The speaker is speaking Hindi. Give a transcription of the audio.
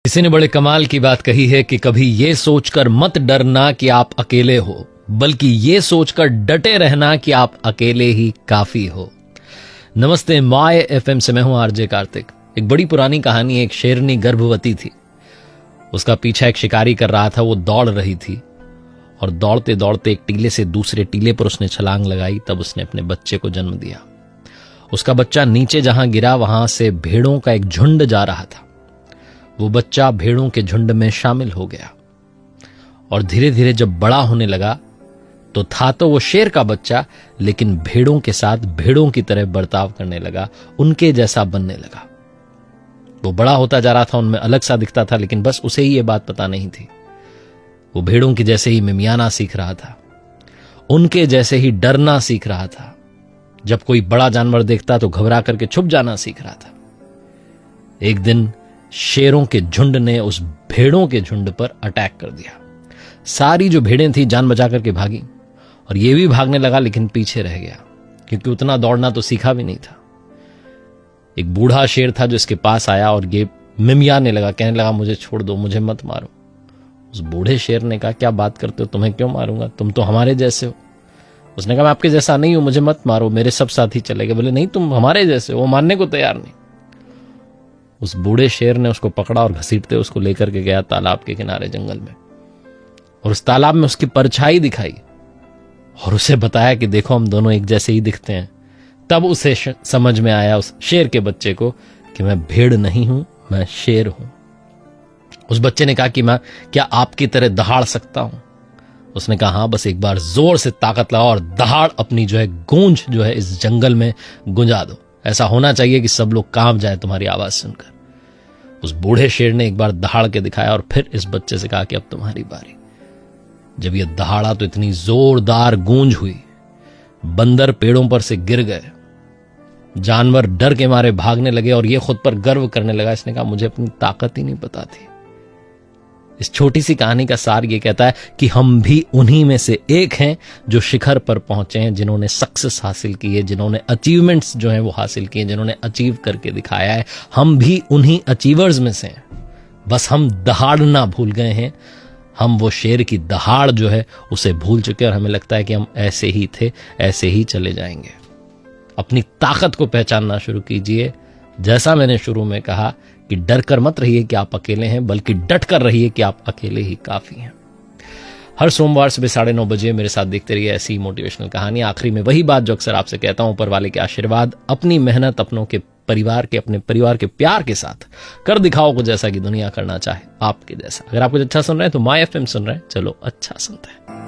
किसी ने बड़े कमाल की बात कही है कि कभी ये सोचकर मत डरना कि आप अकेले हो, बल्कि ये सोचकर डटे रहना कि आप अकेले ही काफी हो। नमस्ते माय एफएम से मैं हूं आरजे कार्तिक। एक बड़ी पुरानी कहानी, एक शेरनी गर्भवती थी। उसका पीछा एक शिकारी कर रहा था। वो दौड़ रही थी और दौड़ते दौड़ते एक टीले से दूसरे टीले पर उसने छलांग लगाई। तब उसने अपने बच्चे को जन्म दिया। उसका बच्चा नीचे जहां गिरा वहां से भेड़ों का एक झुंड जा रहा था। वो बच्चा भेड़ों के झुंड में शामिल हो गया और धीरे धीरे जब बड़ा होने लगा तो था तो वो शेर का बच्चा, लेकिन भेड़ों के साथ भेड़ों की तरह बर्ताव करने लगा, उनके जैसा बनने लगा। वो बड़ा होता जा रहा था, उनमें अलग सा दिखता था, लेकिन बस उसे ही ये बात पता नहीं थी। वो भेड़ों की जैसे ही मिमियाना सीख रहा था, उनके जैसे ही डरना सीख रहा था। जब कोई बड़ा जानवर देखता तो घबरा करके छुप जाना सीख रहा था। एक दिन शेरों के झुंड ने उस भेड़ों के झुंड पर अटैक कर दिया। सारी जो भेड़ें थी जान बचा करके भागी और ये भी भागने लगा, लेकिन पीछे रह गया क्योंकि उतना दौड़ना तो सीखा भी नहीं था। एक बूढ़ा शेर था जो इसके पास आया और ये मिमियाने लगा, कहने लगा मुझे छोड़ दो, मुझे मत मारो। उस बूढ़े शेर ने कहा क्या बात करते हो, तुम्हें क्यों मारूंगा, तुम तो हमारे जैसे हो। उसने कहा मैं आपके जैसा नहीं हूं, मुझे मत मारो, मेरे सब साथी चले गए। बोले नहीं, तुम हमारे जैसे हो। वो मानने को तैयार नहीं। उस बूढ़े शेर ने उसको पकड़ा और घसीटते उसको लेकर के गया तालाब के किनारे जंगल में, और उस तालाब में उसकी परछाई दिखाई और उसे बताया कि देखो हम दोनों एक जैसे ही दिखते हैं। तब उसे समझ में आया उस शेर के बच्चे को कि मैं भेड़ नहीं हूं, मैं शेर हूं। उस बच्चे ने कहा कि मैं क्या आपकी तरह दहाड़ सकता हूं। उसने कहा हाँ, बस एक बार जोर से ताकत लगाओ और दहाड़ अपनी जो है गूंज जो है इस जंगल में गुंजा दो। ऐसा होना चाहिए कि सब लोग कांप जाए तुम्हारी आवाज सुनकर। उस बूढ़े शेर ने एक बार दहाड़ के दिखाया और फिर इस बच्चे से कहा कि अब तुम्हारी बारी। जब यह दहाड़ा तो इतनी जोरदार गूंज हुई, बंदर पेड़ों पर से गिर गए, जानवर डर के मारे भागने लगे और यह खुद पर गर्व करने लगा। इसने कहा मुझे अपनी ताकत ही नहीं पता थी। इस छोटी सी कहानी का सार ये कहता है कि हम भी उन्हीं में से एक हैं जो शिखर पर पहुंचे हैं, जिन्होंने सक्सेस हासिल की है, जिन्होंने अचीवमेंट्स जो हैं वो हासिल किए, जिन्होंने अचीव करके दिखाया है। हम भी उन्हीं अचीवर्स में से हैं, बस हम दहाड़ना भूल गए हैं। हम वो शेर की दहाड़ जो है उसे भूल चुके और हमें लगता है कि हम ऐसे ही थे, ऐसे ही चले जाएंगे। अपनी ताकत को पहचानना शुरू कीजिए। जैसा मैंने शुरू में कहा कि डर कर मत रहिए कि आप अकेले हैं, बल्कि डट कर रहिए कि आप अकेले ही काफी हैं। हर सोमवार सुबह 9:30 बजे मेरे साथ देखते रहिए ऐसी मोटिवेशनल कहानी। आखिरी में वही बात जो अक्सर आपसे कहता हूं, ऊपर वाले के आशीर्वाद, अपनी मेहनत, अपनों के परिवार के, अपने परिवार के प्यार के साथ कर दिखाओ कुछ जैसा कि दुनिया करना चाहे आपके जैसा। अगर आप कुछ अच्छा सुन रहे हैं तो माय एफएम सुन रहे हैं, चलो अच्छा सुनते हैं।